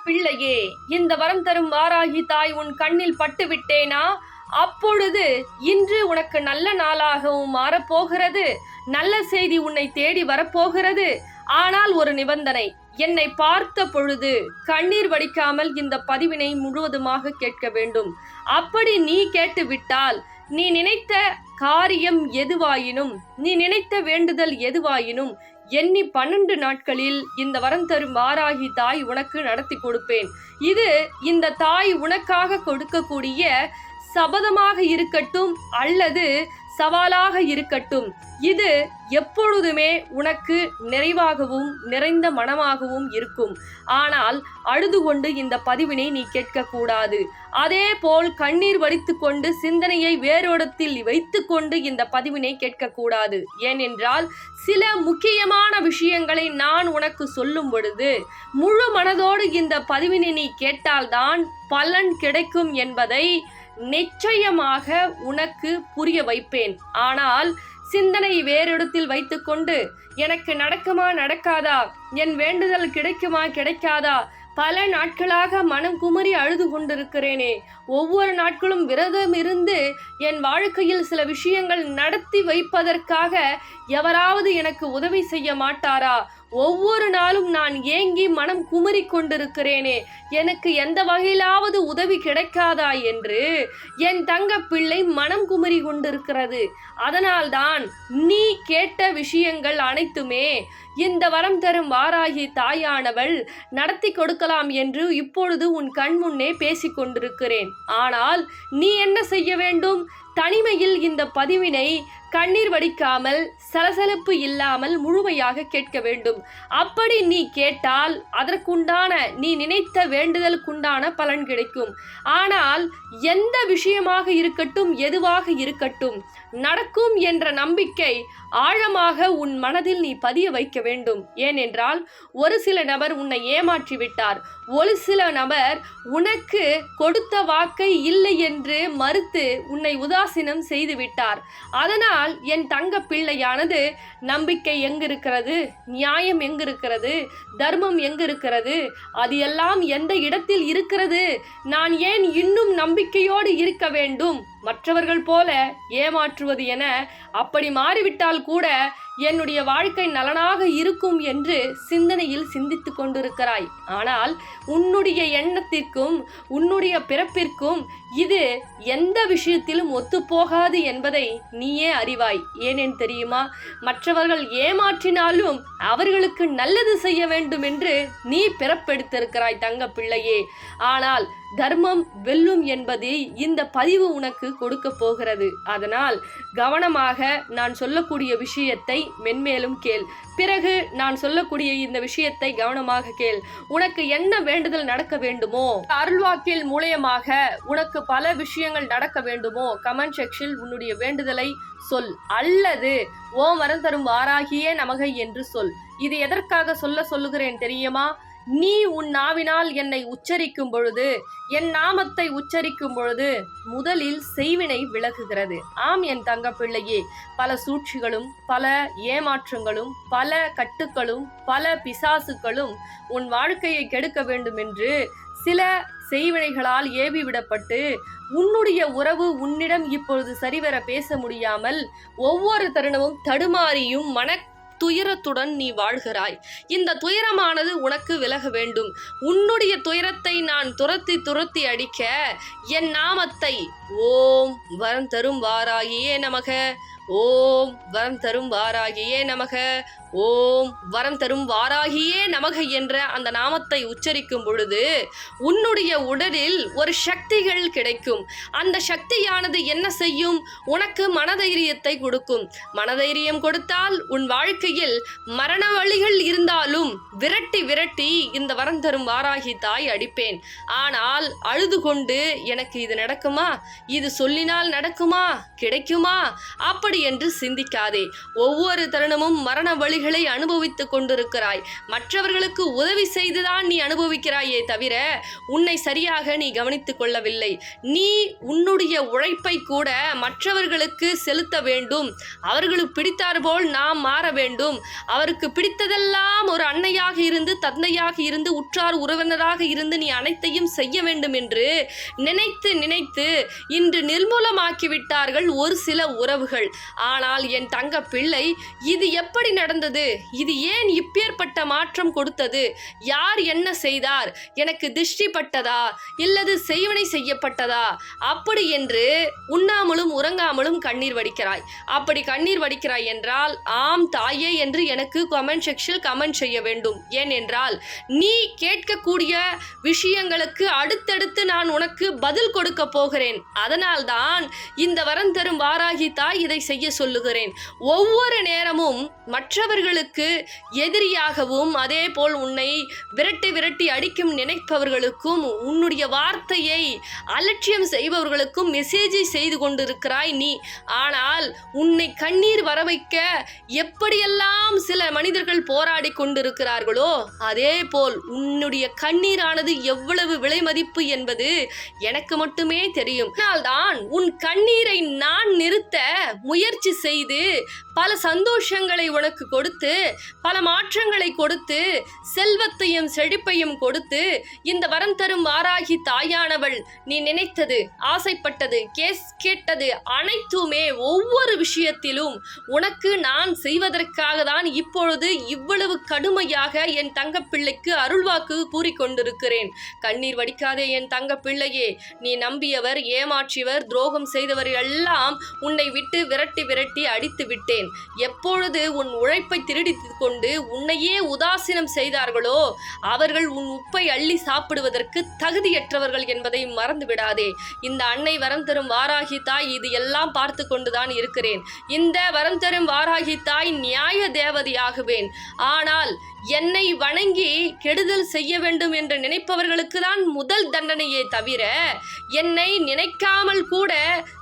பிள்ளையே, இந்த வரம் தரும் வாராகி தாய் உன் கண்ணில் பட்டு விட்டேனா? அப்பொழுது இன்று உனக்கு நல்ல நாளாகவும் மாறப்போகிறது. நல்ல செய்தி உன்னை தேடி வரப்போகிறது. ஆனால் ஒரு நிபந்தனை, என்னை பார்த்த பொழுது கண்ணீர் வடிக்காமல் இந்த பதிவினை முழுவதுமாக கேட்க வேண்டும். அப்படி நீ கேட்டுவிட்டால், நீ நினைத்த காரியம் எதுவாயினும், நீ நினைத்த வேண்டுதல் எதுவாயினும் எண்ணி 12 நாட்களில் இந்த வரம் தரும் வாராகி தாய் உனக்கு நடத்தி கொடுப்பேன். இது இந்த தாய் உனக்காக கொடுக்கக்கூடிய சபதமாக இருக்கட்டும் அல்லது சவாலாக இருக்கட்டும், இது எப்பொழுதுமே உனக்கு நிறைவாகவும் நிறைந்த மனமாகவும் இருக்கும். ஆனால் அழுது கொண்டு இந்த பதிவினை நீ கேட்கக்கூடாது. அதே போல் கண்ணீர் வடித்து கொண்டு சிந்தனையை வேறொடத்தில் வைத்து கொண்டு இந்த பதிவினை கேட்கக்கூடாது. ஏனென்றால் சில முக்கியமான விஷயங்களை நான் உனக்கு சொல்லும் பொழுது முழு மனதோடு இந்த பதிவினை நீ கேட்டால்தான் பலன் கிடைக்கும் என்பதை நிச்சயமாக உனக்கு புரிய வைப்பேன். ஆனால் சிந்தனை வேறிடத்தில் வைத்துக்கொண்டு எனக்கு நடக்குமா நடக்காதா, என் வேண்டுதல் கிடைக்குமா கிடைக்காதா, பல நாட்களாக மனம் குமரி அழுது கொண்டிருக்கிறேனே, ஒவ்வொரு நாட்களும் விரதம் இருந்து என் வாழ்க்கையில் சில விஷயங்கள் நடத்தி வைப்பதற்காக எவராவது எனக்கு உதவி செய்ய மாட்டாரா, ஒவ்வொரு நாளும் நான் ஏங்கி மனம் குமரி கொண்டிருக்கிறேனே, எனக்கு எந்த வகையிலாவது உதவி கிடைக்காதா என்று என் தங்க பிள்ளை மனம் குமரி கொண்டிருக்கிறது. அதனால்தான் நீ கேட்ட விஷயங்கள் அனைத்துமே இந்த வரம் தரும் வாராகி தாயானவள் நடத்தி கொடுக்கலாம் என்று இப்பொழுது உன் கண் முன்னே பேசிக் கொண்டிருக்கிறேன். ஆனால் நீ என்ன செய்ய வேண்டும்? தனிமையில் இந்த பதிவினை கண்ணீர் வடிக்காமல் சலசலப்பு இல்லாமல் முழுமையாக கேட்க வேண்டும். அப்படி நீ கேட்டால் அதற்குண்டான நீ நினைத்த வேண்டுதலுக்குண்டான பலன் கிடைக்கும். ஆனால் எந்த விஷயமாக இருக்கட்டும், எதுவாக இருக்கட்டும், நடக்கும் என்ற நம்பிக்கை ஆழமாக உன் மனதில் நீ பதிய வைக்க வேண்டும். ஏனென்றால் ஒரு சில நபர் உன்னை ஏமாற்றி விட்டார். ஒரு சில நபர் உனக்கு கொடுத்த வாக்கை இல்லை என்று மறுத்து உன்னை உதாசீனம் செய்து விட்டார். அதனால் என் தங்க பிள்ளையானது நம்பிக்கை எங்கிருக்கிறது, நியாயம் எங்கிருக்கிறது, தர்மம் எங்கிருக்கிறது, அது எல்லாம் எந்த இடத்தில் இருக்கிறது? நான் ஏன் இன்னும் நம்பிக்கையோடு இருக்க வேண்டும்? மற்றவர்கள் போல ஏமாற்றுவது என அப்படி மாறிவிட்டால் கூட என்னுடைய வாழ்க்கை நலனாக இருக்கும் என்று சிந்தனையில் சிந்தித்து கொண்டிருக்கிறாய். ஆனால் உன்னுடைய எண்ணத்திற்கும் உன்னுடைய பிறப்பிற்கும் இது எந்த விஷயத்திலும் ஒத்துப்போகாது என்பதை நீயே அறிவாய். ஏனென் தெரியுமா? மற்றவர்கள் ஏமாற்றினாலும் அவர்களுக்கு நல்லது செய்ய வேண்டும் என்று நீ பிறப்பெடுத்திருக்கிறாய் தங்க பிள்ளையே. ஆனால் தர்மம் வெல்லும் என்பதை இந்த பதிவு உனக்கு கொடுக்க போகிறது. அதனால் கவனமாக நான் சொல்லக்கூடிய விஷயத்தை மென்மேலும் கேள். பிறகு நான் சொல்லக்கூடிய இந்த விஷயத்தை கவனமாக கேள். உனக்கு என்ன வேண்டுதல் நடக்க வேண்டுமோ, அருள்வாக்கில் மூலயமாக உனக்கு பல விஷயங்கள் நடக்க வேண்டுமோ, கமெண்ட் செக்ஷனில் உன்னுடைய வேண்டுதலை சொல். அல்லது ஓம் வரம் தரும் வாராகியே நமக என்று சொல். இது எதற்காக சொல்லுகிறேன் தெரியுமா? நீ உன் நாவினால் என்னை உச்சரிக்கும் பொழுது, என் நாமத்தை உச்சரிக்கும் பொழுது முதலில் செய்வினை விலகுகிறது. ஆம் என் தங்க பிள்ளையே, பல சூழ்ச்சிகளும் பல ஏமாற்றங்களும் பல கட்டுக்களும் பல பிசாசுகளும் உன் வாழ்க்கையை கெடுக்க வேண்டும் என்று சில செய்வினைகளால் ஏவி விடப்பட்டு உன்னுடைய உறவு உன்னிடம் இப்பொழுது சரிவர பேச முடியாமல் ஒவ்வொரு தருணமும் தடுமாறியும் துயரத்துடன் நீ வாழ்கிறாய். இந்த துயரமானது உனக்கு விலக வேண்டும். உன்னுடைய துயரத்தை நான் துரத்தி அடிக்க என் நாமத்தை ஓம் வரம் தரும் வாராகியே நமக, ஓம் வரம் தரும் வாராகியே நமக, ஓம் வரம் தரும் வாராகியே நமக என்ற அந்த நாமத்தை உச்சரிக்கும் பொழுது உன்னுடைய உடலில் ஒரு சக்திகள் கிடைக்கும். அந்த சக்தியானது என்ன செய்யும்? உனக்கு மனதைரியத்தை கொடுக்கும். மனதைரியம் கொடுத்தால் உன் வாழ்க்கையில் மரண வழிகள் இருந்தாலும் விரட்டி இந்த வரம் தரும் வாராகி தாய் அடிப்பேன். ஆனால் அழுது கொண்டு எனக்கு இது நடக்குமா, இது சொல்லினால் நடக்குமா, கிடைக்குமா, அப்படி என்று சிந்திக்காதே. ஒவ்வொரு தருணமும் மரண வழிகளை அனுபவித்துக் கொண்டிருக்கிறாய். மற்றவர்களுக்கு உதவி செய்துதான் நீ அனுபவிக்கிறாயே தவிர உன்னை சரியாக நீ கவனித்துக் கொள்ளவில்லை. நீ உன்னுடைய உழைப்பை கூட மற்றவர்களுக்கு செலுத்த வேண்டும். அவர்களுக்கு பிடித்தாற்போல் நாம் மாற வேண்டும். அவருக்கு பிடித்ததெல்லாம் ஒரு அன்னையாக இருந்து, தந்தையாக இருந்து, உற்றார் உறவினராக இருந்து நீ அனைத்தையும் செய்ய வேண்டும் என்று நினைத்து நினைத்து இன்று நிர்மூலமாக்கிவிட்டார்கள் ஒரு சில உறவுகள். ஆனால் என் தங்க பிள்ளை, இது எப்படி நடந்தது? இது ஏன் இப்பேற்பட்ட மாற்றம் கொடுத்தது? யார் என்ன செய்தார்? எனக்கு திருஷ்டி பட்டதா இல்லது செய்வனை செய்யப்பட்டதா? அப்படி என்று உண்ணாமலும் உறங்காமலும் கண்ணீர் வடிக்கிறாய். அப்படி கண்ணீர் வடிக்கிறாய் என்றால் ஆம் தாயே என்று எனக்கு கமெண்ட் செக்ஷனில் கமெண்ட் செய்ய வேண்டும். ஏனென்றால் நீ கேட்கக்கூடிய விஷயங்களுக்கு அடுத்தடுத்து நான் உனக்கு பதில் கொடுக்க போகிறேன். அதனால்தான் இந்த வரம் தரும் வாராகி தாய் இதை செய்ய சொல்லுகிறேன். ஒவ்வொரு நேரமும் மற்றவர்களுக்கு எதிரியாகவும் அதே போல் உன்னை விரட்டி விரட்டி அடிக்கும் நினைப்பவர்களுக்கும் உன்னுடைய வார்த்தையை அலட்சியம் செய்பவர்களுக்கும் மெசேஜை செய்து கொண்டிருக்கிறாய் நீ. ஆனால் உன்னை கண்ணீர் வர வைக்க எப்படியெல்லாம் சில மனிதர்கள் போராடி கொண்டிருக்கிறார்களோ அதே போல் உன்னுடைய கண்ணீரானது எவ்வளவு விலை மதிப்பு என்பது எனக்கு மட்டுமே தெரியும். அதனால்தான் உன் கண்ணீரை நான் நிறுத்த முயற்சி செய்து பல சந்தோஷங்களை உனக்கு கொடுத்து, பல மாற்றங்களை கொடுத்து, செல்வத்தையும் செழிப்பையும் கொடுத்து, இந்த வரம் தரும் வாராகி தாயானவள் நீ நினைத்தது, ஆசைப்பட்டது, கேட்டது அனைத்துமே ஒவ்வொரு விஷயத்திலும் உனக்கு நான் செய்வதற்காக தான் இப்பொழுது இவ்வளவு கடுமையாக என் தங்கப்பிள்ளைக்கு அருள்வாக்கு கூறிக்கொண்டிருக்கிறேன். கண்ணீர் வடிக்காதே என் தங்கப்பிள்ளையே. நீ நம்பியவர், ஏமாற்றியவர், துரோகம் செய்தவர் எல்லாம் உன்னை விட்டு விரட்டி விரட்டி அடித்து விட்டேன். எப்பொழுது உன் உழைப்பை திருடித்துக் கொண்டு உன்னையே உதாசீனம் செய்தார்களோ அவர்கள் உன் உப்பை அள்ளி சாப்பிடுவதற்கு தகுதியற்றவர்கள் என்பதை மறந்து விடாதே. இந்த அன்னை வரம் தரும் வாராகி தாய் இது எல்லாம் பார்த்து கொண்டுதான் இருக்கிறேன். இந்த வரம் தரும் வாராகி தாய் நியாய தேவதையாகுவேன். ஆனால் என்னை வணங்கி கெடுதல் செய்ய வேண்டும் என்று நினைப்பவர்களுக்கு தான் முதல் தண்டனையே தவிர என்னை நினைக்காமல் கூட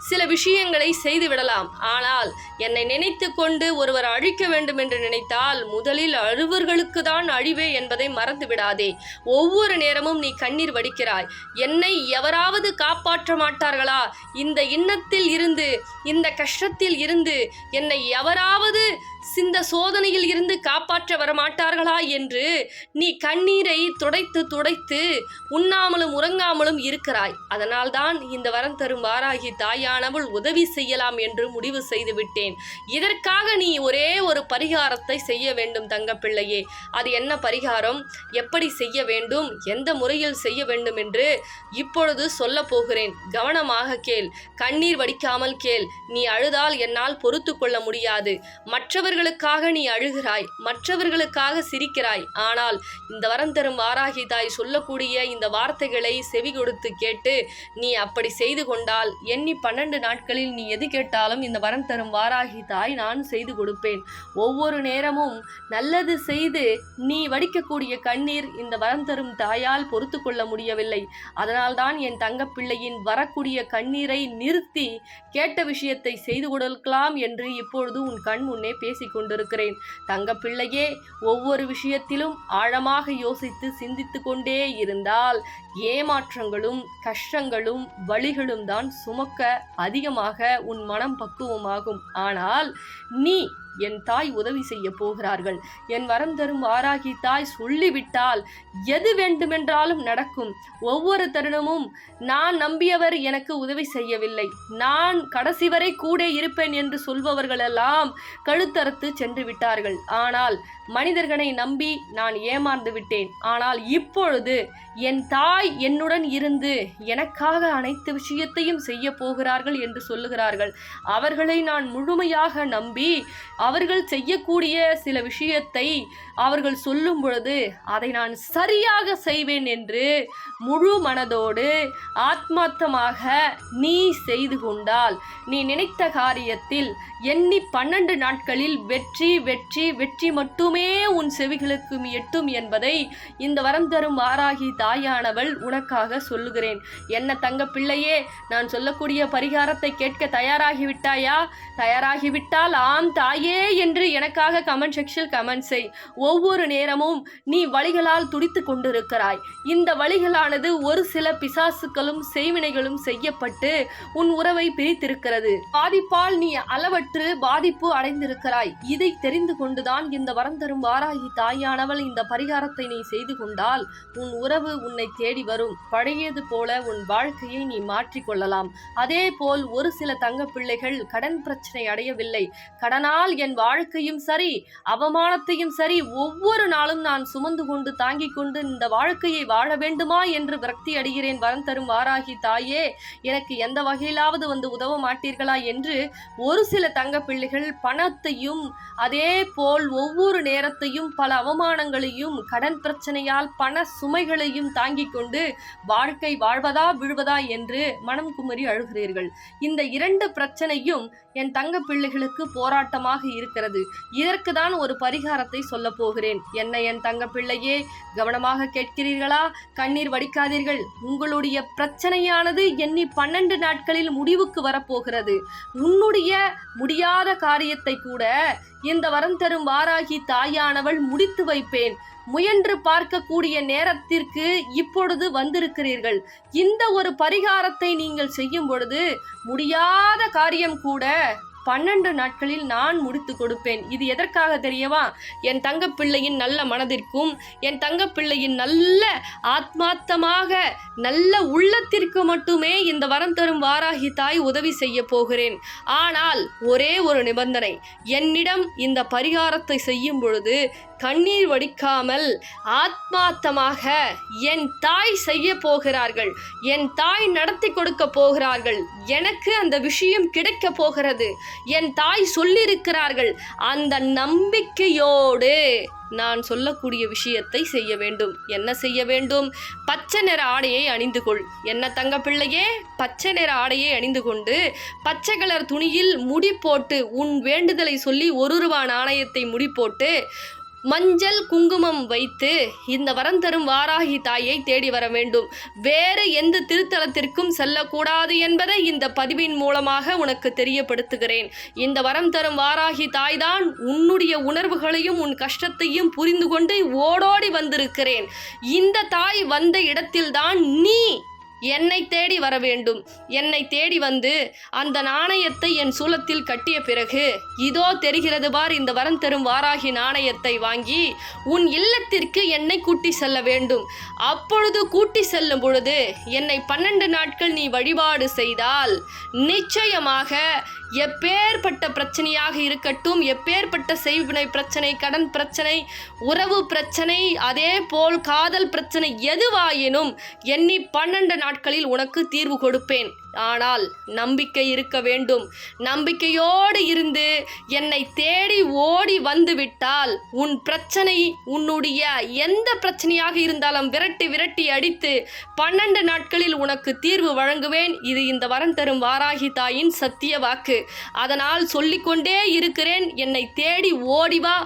சில விஷயங்களை செய்து விடலாம். ஆனால் என்னை நினைத்து கொண்டு ஒருவர் அழிக்க வேண்டும் என்று நினைத்தால் முதலில் அழுவர்களுக்கு தான் அழிவே என்பதை மறந்து விடாதே. ஒவ்வொரு நேரமும் நீ கண்ணீர் வடிக்கிறாய். என்னை எவராவது காப்பாற்ற மாட்டார்களா? இந்த இன்னத்தில் இருந்து, இந்த கஷ்டத்தில் இருந்து என்னை எவராவது இந்த சோதனையில் இருந்து காப்பாற்ற வரமாட்டார்களா என்று நீ கண்ணீரை துடைத்து துடைத்து உண்ணாமலும் உறங்காமலும் இருக்கிறாய். அதனால்தான் இந்த வரம் தரும் வாராகி தாயானவள் உதவி செய்யலாம் என்று முடிவு செய்து விட்டேன். இதற்காக நீ ஒரே ஒரு பரிகாரத்தை செய்ய வேண்டும் தங்கப்பிள்ளையே. அது என்ன பரிகாரம், எப்படி செய்ய வேண்டும், எந்த முறையில் செய்ய வேண்டும் என்று இப்பொழுது சொல்ல போகிறேன். கவனமாக கேள், கண்ணீர் வடிக்காமல் கேள். நீ அழுதால் என்னால் பொறுத்து கொள்ள முடியாது. மற்றவர்களுக்காக நீ அழுகிறாய், மற்றவர்களுக்காக சிரிக்கிறாய். ஆனால் இந்த வரம் தரும் வாராகி தாய் சொல்லக்கூடிய இந்த வார்த்தைகளை செவி கொடுத்து கேட்டு நீ அப்படி செய்து கொண்டால் எண்ணி 12 நாட்களில் நீ எது கேட்டாலும் இந்த வரம் தரும் வாராகி தாய் நான் செய்து கொடுப்பேன். ஒவ்வொரு நேரமும் நல்லது செய்து நீ வடிக்கக்கூடிய கண்ணீர் இந்த வரம் தரும் தாயால் பொறுத்து கொள்ள முடியவில்லை. அதனால்தான் என் தங்கப்பிள்ளையின் வரக்கூடிய கண்ணீரை நிறுத்தி கேட்ட விஷயத்தை செய்து கொடுக்கலாம் என்று இப்பொழுது உன் கண் முன்னே பேசிக் கொண்டிருக்கிறேன். தங்கப்பிள்ளையே, ஒவ்வொரு விஷயத்திலும் ஆழமாக யோசித்து சிந்தித்து கொண்டே இருந்தால் ஏமாற்றங்களும் கஷ்டங்களும் வலிகளும் தான் சுமக்க அதிகமாக உன் மனம் பக்குவமாகும். ஆனால் நீ என் தாய் உதவி செய்ய போகிறார்கள். என் வரம் தரும் வாராகி தாய் சொல்லிவிட்டால் எது வேண்டுமென்றாலும் நடக்கும். ஒவ்வொரு தருணமும் நான் நம்பியவர் எனக்கு உதவி செய்யவில்லை, நான் கடைசி வரை கூட இருப்பேன் என்று சொல்பவர்களெல்லாம் கழுத்தறுத்து சென்று விட்டார்கள். ஆனால் மனிதர்களை நம்பி நான் ஏமாந்து விட்டேன். ஆனால் இப்பொழுது என் தாய் என்னுடன் இருந்து எனக்காக அனைத்து விஷயத்தையும் செய்ய போகிறார்கள் என்று சொல்லுகிறார்கள். அவர்களை நான் முழுமையாக நம்பி அவர்கள் செய்யக்கூடிய சில விஷயத்தை அவர்கள் சொல்லும் பொழுது அதை நான் சரியாக செய்வேன் என்று முழு மனதோடு ஆத்மார்த்தமாக நீ செய்து கொண்டால் நீ நினைத்த காரியத்தில் எண்ணி 12 நாட்களில் வெற்றி வெற்றி வெற்றி மட்டுமே உன் செவிகளுக்கு எட்டும் என்பதை இந்த வரம் தரும் வாராகி தாயானவள் உனக்காக சொல்லுகிறேன். என்ன தங்க பிள்ளையே, நான் சொல்லக்கூடிய பரிகாரத்தை கேட்க தயாராகிவிட்டாயா? தயாராகிவிட்டால் ஆம் தாயே என்று எனக்காக கமெண்ட் செக்ஷன் கமெண்ட் செய். ஒவ்வொரு நேரமும் நீ வலிகளால் துடித்து கொண்டிருக்கிறாய். இந்த வலிகளானது ஒரு சில பிசாசுகளும் செய்வினைகளும் செய்யப்பட்டு உன் உறவை பிரித்திருக்கிறது. பாதிப்பால் நீ அளவற்று பாதிப்பு அடைந்திருக்கிறாய். இதை தெரிந்து கொண்டுதான் இந்த வரம் தரும் வாராகி தாயானவள் இந்த பரிகாரத்தை நீ செய்து கொண்டால் உன் உறவு உன்னை தேடி வரும். பழையது போல உன் வாழ்க்கையை நீ மாற்றிக்கொள்ளலாம். அதே போல் ஒரு சில தங்க பிள்ளைகள் கடன் பிரச்சனை அடையவில்லை. கடனால் என் வாழ்க்கையும் சரி அவமானத்தையும் சரி ஒவ்வொரு நாளும் நான் சுமந்து கொண்டு தாங்கிக் கொண்டு இந்த வாழ்க்கையை வாழ வேண்டுமா என்று விரக்தி அடைகிறேன். வரம் தரும் வாராகி தாயே, எனக்கு எந்த வகையிலாவது வந்து உதவ மாட்டீர்களா என்று ஒரு சில தங்க பிள்ளைகள் பணத்தையும் அதே போல் ஒவ்வொரு நேரத்தையும் பல அவமானங்களையும் கடன் பிரச்சனையால் பண சுமைகளையும் தாங்கிக் கொண்டு வாழ்க்கை வாழ்வதா விழுவதா என்று மனம் குமரி அழுகிறீர்கள். இந்த இரண்டு பிரச்சனையும் என் தங்க பிள்ளைகளுக்கு போராட்டமாக இருக்கிறது. இதற்கு தான் ஒரு பரிகாரத்தை சொல்ல போகிறேன். என்ன என் தங்க பிள்ளையே, கவனமாக கேட்கிறீர்களா? கண்ணீர் வடிக்காதீர்கள். உங்களுடைய பிரச்சனையானது எண்ணி 12 நாட்களில் முடிவுக்கு வரப்போகிறது. உன்னுடைய முடியாத காரியத்தை கூட இந்த வரம் தரும் வாராகி தாயானவள் முடித்து வைப்பேன். முயன்று பார்க்கக்கூடிய நேரத்திற்கு இப்பொழுது வந்திருக்கிறீர்கள். இந்த ஒரு பரிகாரத்தை நீங்கள் செய்யும் பொழுது முடியாத காரியம் கூட 12 நாட்களில் நான் முடித்து கொடுப்பேன். இது எதற்காக தெரியவா? என் தங்க பிள்ளையின் நல்ல மனதிற்கும் என் தங்க பிள்ளையின் நல்ல ஆத்மார்த்தமாக நல்ல உள்ளத்திற்கு மட்டுமே இந்த வரம் தரும் வாராகி தாய் உதவி செய்ய போகிறேன். ஆனால் ஒரே ஒரு நிபந்தனை, என்னிடம் இந்த பரிகாரத்தை செய்யும் பொழுது கண்ணீர் வடிக்காமல் ஆத்மார்த்தமாக என் தாய் செய்ய போகிறார்கள். என் தாய் நடத்தி கொடுக்க போகிறார்கள். எனக்கு அந்த விஷயம் கிடைக்க போகிறது. என் தாய் சொல்லியிருக்கிறார்கள். அந்த நம்பிக்கையோடு நான் சொல்லக்கூடிய விஷயத்தை செய்ய வேண்டும். என்ன செய்ய வேண்டும்? பச்சை நிற ஆடையை அணிந்து கொள். என்ன தங்க பிள்ளையே, பச்சை நிற ஆடையை அணிந்து கொண்டு பச்சை கலர் துணியில் முடி போட்டு உன் வேண்டுதலை சொல்லி 1 ரூபாய் நாணயத்தை முடி போட்டு மஞ்சள் குங்குமம் வைத்து இந்த வரம் தரும் வாராகி தாயை தேடி வர வேண்டும். வேறு எந்த திருத்தலத்திற்கும் செல்லக்கூடாது என்பதை இந்த பதிவின் மூலமாக உனக்கு தெரியப்படுத்துகிறேன். இந்த வரம் தரும் வாராகி தாய்தான் உன்னுடைய உணர்வுகளையும் உன் கஷ்டத்தையும் புரிந்து கொண்டு ஓடோடி வந்திருக்கிறேன். இந்த தாய் வந்த இடத்தில்தான் நீ என்னை தேடி வர வேண்டும். என்னை தேடி வந்து அந்த நாணயத்தை என் சூலத்தில் கட்டிய பிறகு இதோ தெரிகிறது பார், இந்த வரம் தரும் வாராகி நாணயத்தை வாங்கி உன் இல்லத்திற்கு என்னை கூட்டி செல்ல வேண்டும். அப்பொழுது கூட்டி செல்லும் பொழுது என்னை 12 நாட்கள் நீ வழிபாடு செய்தால் நிச்சயமாக எப்பேற்பட்ட பிரச்சனையாக இருக்கட்டும், எப்பேற்பட்ட செய்வினை பிரச்சனை, கடன் பிரச்சனை, உறவு பிரச்சனை, அதே போல் காதல் பிரச்சனை எதுவாயினும் எண்ணி 12 நாட்களில் உனக்கு தீர்வு கொடுப்பேன். ஆனால் நம்பிக்கை இருக்க வேண்டும். நம்பிக்கையோடு இருந்து என்னை தேடி ஓடி வந்து விட்டால் உன் பிரச்சனை, உன்னுடைய எந்த பிரச்சனையாக இருந்தாலும் விரட்டி விரட்டி அடித்து 12 நாட்களில் உனக்கு தீர்வு வழங்குவேன். இது இந்த வரம் தரும் வாராகி தாயின் சத்திய வாக்கு. அதனால் சொல்லிக்கொண்டே இருக்கிறேன். என்னை தேடி ஓடிவா.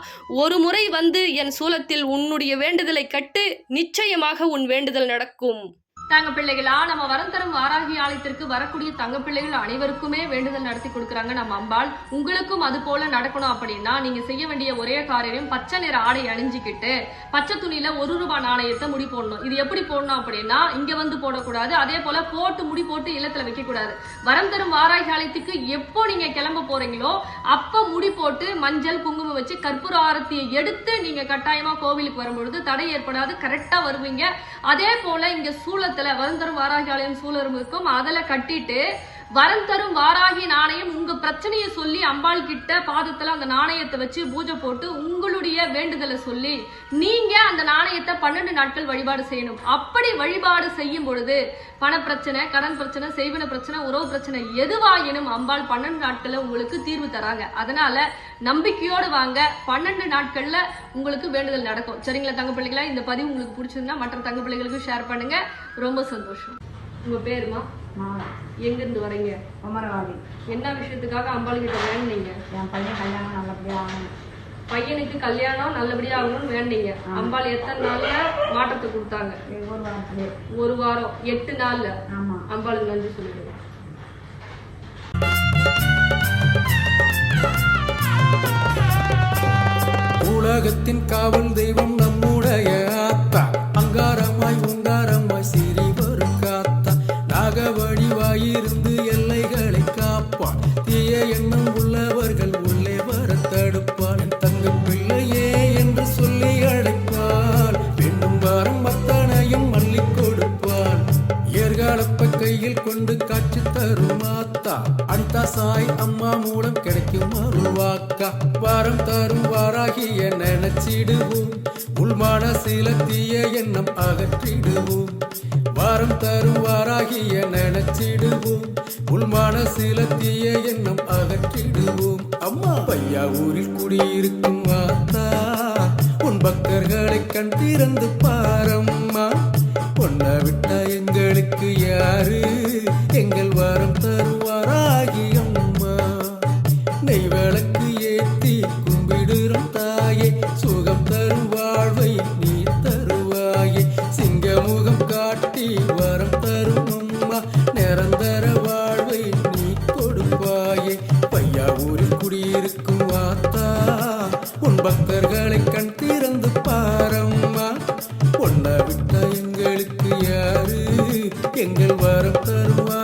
ஒரு முறை வந்து என் சூலத்தில் உன்னுடைய வேண்டுதலை கட்டு. நிச்சயமாக உன் வேண்டுதல் நடக்கும். தங்க பிள்ளைகளா, நம்ம வரம் தரும் வாராகி ஆலயத்திற்கு வரக்கூடிய தங்க பிள்ளைகள் அனைவருக்குமே வேண்டுதல் நடத்தி கொடுக்குறாங்க நம்ம அம்பாள். உங்களுக்கும் அது போல நடக்கணும் அப்படின்னா நீங்க செய்ய வேண்டிய ஒரே காரியம் பச்சை நிற ஆடை அணிஞ்சிக்கிட்டு பச்சை துணியில 1 ரூபாய் நாணயத்தை முடி போடணும். இது எப்படி போடணும் அப்படின்னா இங்க வந்து போடக்கூடாது. அதே போல போட்டு முடி போட்டு இல்லத்துல வைக்க கூடாது. வரம் தரும் வாராகி ஆலயத்துக்கு எப்போ நீங்க கிளம்ப போறீங்களோ அப்ப முடி போட்டு மஞ்சள் குங்குமம் வச்சு கற்பூர ஆரத்தியை எடுத்து நீங்க கட்டாயமா கோவிலுக்கு வரும்பொழுது தடை ஏற்படாது. கரெக்டா வருவீங்க. அதே போல இங்க சூழ வரம் தரும் வாராகி ஆலயம் சூழலும் இருக்கும். அதில் கட்டிட்டு வரம் தரும் வாராகி நாணயம் உங்க பிரச்சனையை சொல்லி அம்பாள் கிட்ட பாதத்துல அந்த நாணயத்தை வச்சு பூஜை போட்டு உங்களுடைய வேண்டுதலை சொல்லி நீங்க அந்த நாணயத்தை 12 நாட்கள் வழிபாடு செய்யணும். அப்படி வழிபாடு செய்யும் பொழுது பணப்பிரச்சனை, கடன் பிரச்சனை, செய்வின பிரச்சனை, உறவு பிரச்சனை எதுவாயினும் அம்பாள் 12 நாட்கள்ல உங்களுக்கு தீர்வு தராங்க. அதனால நம்பிக்கையோடு வாங்க. 12 நாட்கள்ல உங்களுக்கு வேண்டுதல் நடக்கும். சரிங்களா தங்க பிள்ளைகளா? இந்த பதிவு உங்களுக்கு பிடிச்சிருந்தா மற்ற தங்க பிள்ளைகளுக்கு ஷேர் பண்ணுங்க. ரொம்ப சந்தோஷம். உங்க பேருமா? எங்க இருந்து வரீங்க? அமரவாதி. என்ன விஷயத்துக்காக அம்பாள் கிட்ட வேணுனீங்க? என் பையன் கல்யாணம் நல்லபடியா ஆகணும். பையனுக்கு கல்யாணம் நல்லபடியா ஆகணும்னு வேண்டீங்க. அம்பாள் எத்தனை நாள்ல மாற்றத்தை கொடுத்தாங்க? ஒரு வாரம் 8 நாள்ல. அம்பாளுக்கு நன்றி சொல்லிடுங்க. உலகத்தின் காவல் தெய்வம் நம்முடைய ஆத்தா, அங்காரமாய் உங்காரமாய் சிறி வரும் காத்தா, நாகவடிவாயிருந்து எல்லைகளை காப்பான், தீய எண்ணம் உள்ளவர்கள் உள்ளே வர தடுப்பான், என் தங்க பிள்ளையே என்று சொல்லி அழைப்பாள், வேண்டும் வாரம் அத்தனையும் மல்லி கொடுப்பாள், ஏற்காலப்ப கையில் கொண்டு காட்சி தரும் ஆத்தா, அனிதா சாய் அம்மா மூலம் கிடைக்கும் அருள்வாக்கா, வாரம் தரும் வாராகிய நினைச்சிடுவோம், உள்மான சில தீய எண்ணம் அகற்றிடுவோம், வாரம் தரும் வாராகிய நினைச்சிடுவோம், உள்மான சில தீய எண்ணம் அகற்றிடுவோம். அம்மா பையா ஊரில் குடியிருக்கும் ஆத்தா, உன் பக்தர்களை கண் திறந்து பாரம்மா, பொண்ணை விட்டா எங்களுக்கு யாரு, எங்கள் வாரம் தருவாராகி அம்மா, நெய் விளக்கு ஏத்தி கும்பிடுறோம் தாயே, சுகம் தரும் வாழ்வை நீ தருவாயே, சிங்கமுகம் காட்டி வரம் தரும் அம்மா, நிரந்தர வாழ்வை நீ கொடுப்பாயே, பையா ஊரில் குடியிருக்கும் ஆத்தா, உன் பக்தர்களை கண் திறந்து பாரம்மா, பொண்ணை விட்டா எங்களுக்கு யாரு, எங்கள் வரம் தருவா